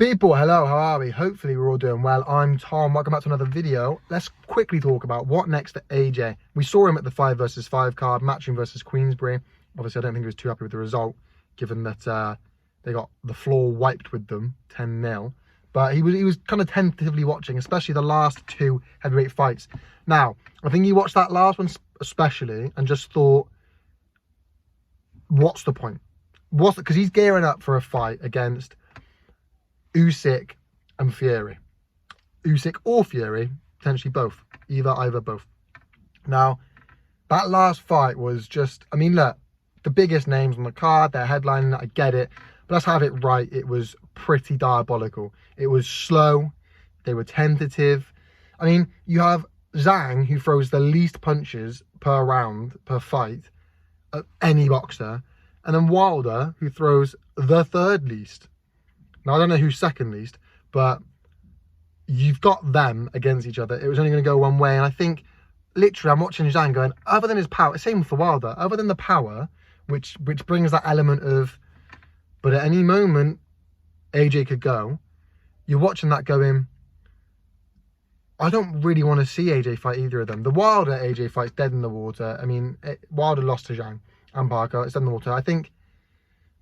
People, hello, how are we? Hopefully we're all doing well. I'm Tom, welcome back to another video. Let's quickly talk about what next for AJ. We saw him at the 5 versus 5 card, Matching versus Queensbury. Obviously, I don't think he was too happy with the result, given that they got the floor wiped with them, 10-0. But he was kind of tentatively watching, especially the last two heavyweight fights. Now, I think he watched that last one especially and just thought, what's the point? Because he's gearing up for a fight against Usyk and Fury. Usyk or Fury, potentially both. Either both. Now, that last fight was just, I mean, look, the biggest names on the card, they're headlining, I get it. But let's have it right, it was pretty diabolical. It was slow, they were tentative. I mean, you have Zhang, who throws the least punches per round, per fight, of any boxer. And then Wilder, who throws the third least. Now, I don't know who's second least, but you've got them against each other. It was only going to go one way. And I think, literally, I'm watching Zhang going, other than his power, same for Wilder, other than the power, which brings that element of, but at any moment, AJ could go. You're watching that going, I don't really want to see AJ fight either of them. The Wilder AJ fight's dead in the water. I mean, Wilder lost to Zhang and Parker. It's dead in the water. I think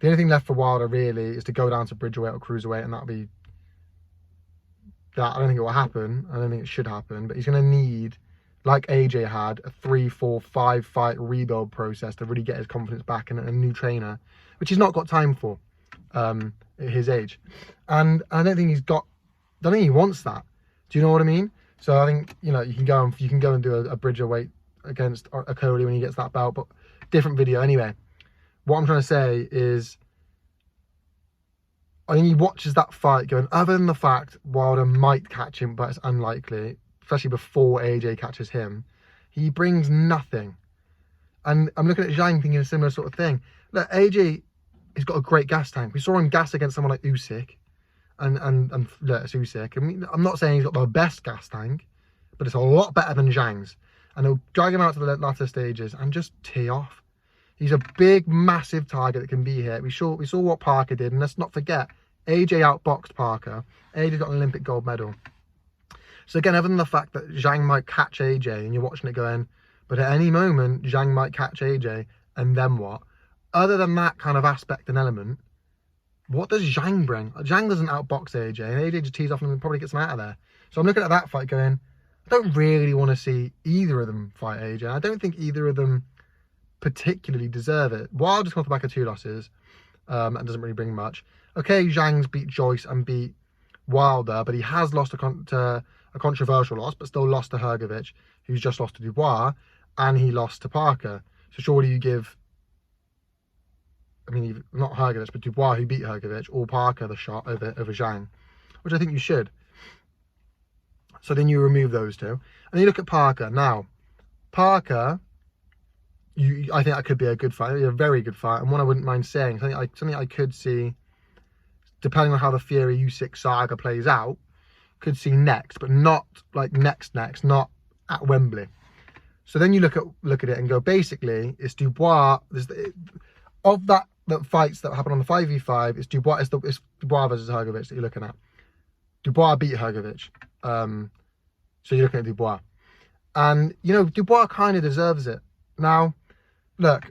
the only thing left for Wilder really is to go down to bridgerweight or cruiserweight, and that'll be that. I don't think it will happen. I don't think it should happen. But he's going to need, like AJ had, a 3, 4, 5 fight rebuild process to really get his confidence back and a new trainer, which he's not got time for at his age. And I don't think he wants that. Do you know what I mean? So I think, you know, you can go and do a bridgerweight against a Cody when he gets that belt, but different video anyway. What I'm trying to say is, I think he watches that fight going, other than the fact Wilder might catch him, but it's unlikely, especially before AJ catches him, he brings nothing. And I'm looking at Zhang thinking a similar sort of thing. Look, AJ has got a great gas tank. We saw him gas against someone like Usyk, and look, it's Usyk. I mean, I'm not saying he's got the best gas tank, but it's a lot better than Zhang's. And he'll drag him out to the latter stages and just tee off. He's a big, massive target that can be hit. We saw what Parker did, and let's not forget, AJ outboxed Parker. AJ got an Olympic gold medal. So again, other than the fact that Zhang might catch AJ, and you're watching it going, but at any moment, Zhang might catch AJ, and then what? Other than that kind of aspect and element, what does Zhang bring? Zhang doesn't outbox AJ, and AJ just tees off and probably gets him out of there. So I'm looking at that fight going, I don't really want to see either of them fight AJ. I don't think either of them particularly deserve it. Wilder's come off the back of 2 losses, and doesn't really bring much. Okay, Zhang's beat Joyce and beat Wilder, but he has lost a controversial loss, but still lost to Hrgovic, who's just lost to Dubois, and he lost to Parker. So surely you give, I mean, not Hrgovic, but Dubois, who beat Hrgovic, or Parker the shot over Zhang, which I think you should. So then you remove those two, and you look at Parker. Now, Parker, I think that could be a good fight, a very good fight, and one I wouldn't mind saying. Something I could see, depending on how the Fury Usyk saga plays out, could see next, but not like next, not at Wembley. So then you look at it and go, basically, it's Dubois. Of that fights that happen on the 5v5, it's Dubois versus Hrgovic that you're looking at. Dubois beat Hrgovic, so you're looking at Dubois, and you know Dubois kind of deserves it. Now, look,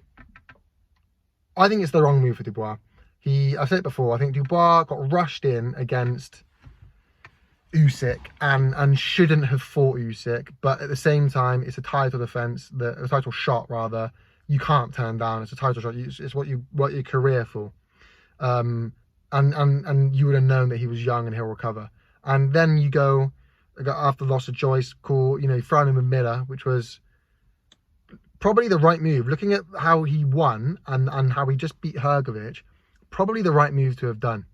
I think it's the wrong move for Dubois. I've said it before, I think Dubois got rushed in against Usyk and shouldn't have fought Usyk, but at the same time, it's a title defense, a title shot rather. You can't turn down. It's a title shot. It's what your career for. And you would have known that he was young and he'll recover. And then you go after the loss of Joyce, cool, you know, throwing him with Miller, which was probably the right move. Looking at how he won and how he just beat Hrgovic, probably the right move to have done.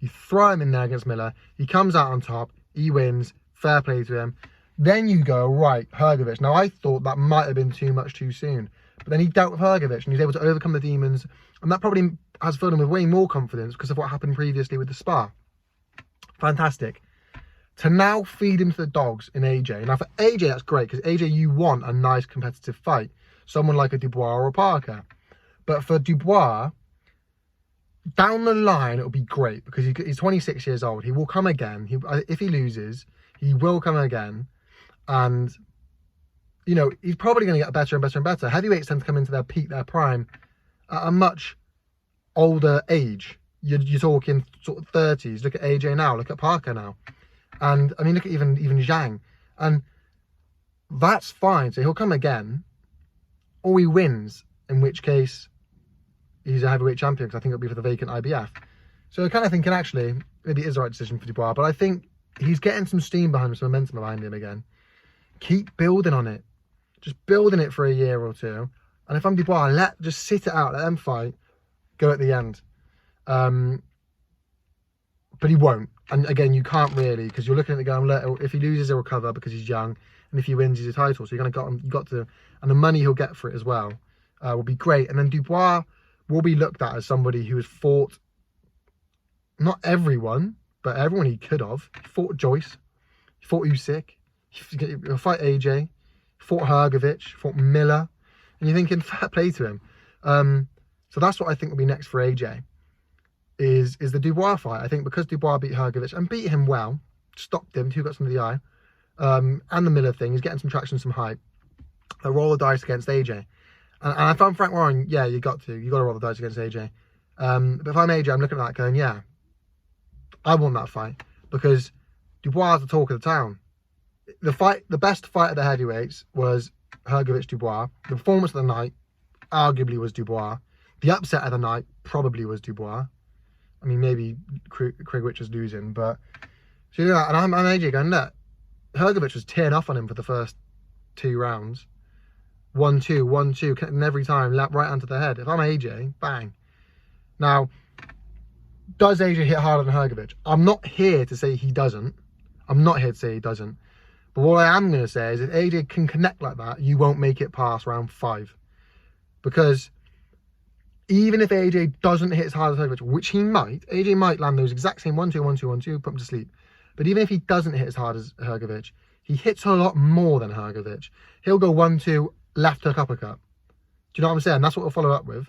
You throw him in there against Miller, he comes out on top, he wins, fair play to him. Then you go, right, Hrgovic. Now, I thought that might have been too much too soon. But then he dealt with Hrgovic and he's able to overcome the demons. And that probably has filled him with way more confidence because of what happened previously with the spar. Fantastic. To now feed into the dogs in AJ. Now, for AJ, that's great because AJ, you want a nice competitive fight. Someone like a Dubois or a Parker. But for Dubois, down the line, it'll be great because he's 26 years old. He will come again. If he loses, he will come again. And, you know, he's probably going to get better and better and better. Heavyweights tend to come into their peak, their prime, at a much older age. You're talking sort of 30s. Look at AJ now. Look at Parker now. And, I mean, look at even Zhang. And that's fine. So he'll come again. Or he wins, in which case he's a heavyweight champion, because I think it'll be for the vacant IBF. So I'm kind of thinking, actually, maybe it is the right decision for Dubois. But I think he's getting some steam behind him, some momentum behind him again. Keep building on it. Just building it for a year or two. And if I'm Dubois, just sit it out, let them fight, go at the end. But he won't. And again, you can't really, because you're looking at it going, look, if he loses, he'll recover because he's young. And if he wins, he's a title. So you got to, and the money he'll get for it as well will be great. And then Dubois will be looked at as somebody who has fought, not everyone, but everyone he could have. He fought Joyce, he fought Usyk, he'll fight AJ, he fought Hrgovic, fought Miller. And you're thinking, fair play to him. So that's what I think will be next for AJ, is the Dubois fight. I think because Dubois beat Hrgovic and beat him well, stopped him, got some of the eye, and the Miller thing, he's getting some traction, some hype. They'll roll the dice against AJ. And if I'm Frank Warren, yeah, you got to roll the dice against AJ. But if I'm AJ, I'm looking at that going, yeah, I won that fight because Dubois is the talk of the town. The best fight of the heavyweights was Hrgovic Dubois. The performance of the night arguably was Dubois. The upset of the night probably was Dubois. I mean, maybe Hrgovic was losing, but so you know, and I'm AJ going, look, Hrgovic was tearing off on him for the first 2 rounds. 1-2, 1-2, connecting every time, right onto the head. If I'm AJ, bang. Now, does AJ hit harder than Hrgovic? I'm not here to say he doesn't. But what I am going to say is if AJ can connect like that, you won't make it past round 5. Because even if AJ doesn't hit as hard as Hrgovic, which he might, AJ might land those exact same 1-2, 1-2, 1-2, put him to sleep. But even if he doesn't hit as hard as Hrgovic, he hits a lot more than Hrgovic. He'll go 1-2, left hook, uppercut. Do you know what I'm saying? That's what he'll follow up with.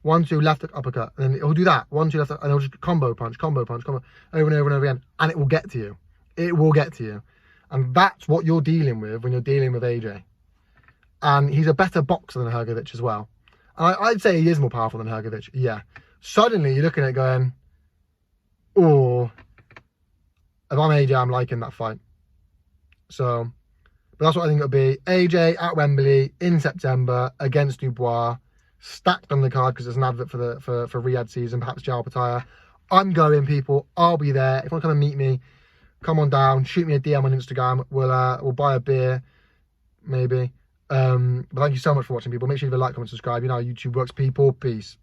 1-2, left hook, uppercut. And then he'll do that. 1-2, left hook, and he'll just combo punch, over and over and over again. And it will get to you. It will get to you. And that's what you're dealing with when you're dealing with AJ. And he's a better boxer than Hrgovic as well. And I'd say he is more powerful than Hrgovic, yeah. Suddenly, you're looking at it going, oh, if I'm AJ, I'm liking that fight. So, but that's what I think it'll be. AJ at Wembley in September against Dubois. Stacked on the card because there's an advert for Riyadh season, perhaps Jal Pattaya. I'm going, people. I'll be there. If you want to come and meet me, come on down. Shoot me a DM on Instagram. We'll buy a beer, maybe. But thank you so much for watching, people. Make sure you leave a like, comment, subscribe. You know how YouTube works, people. Peace.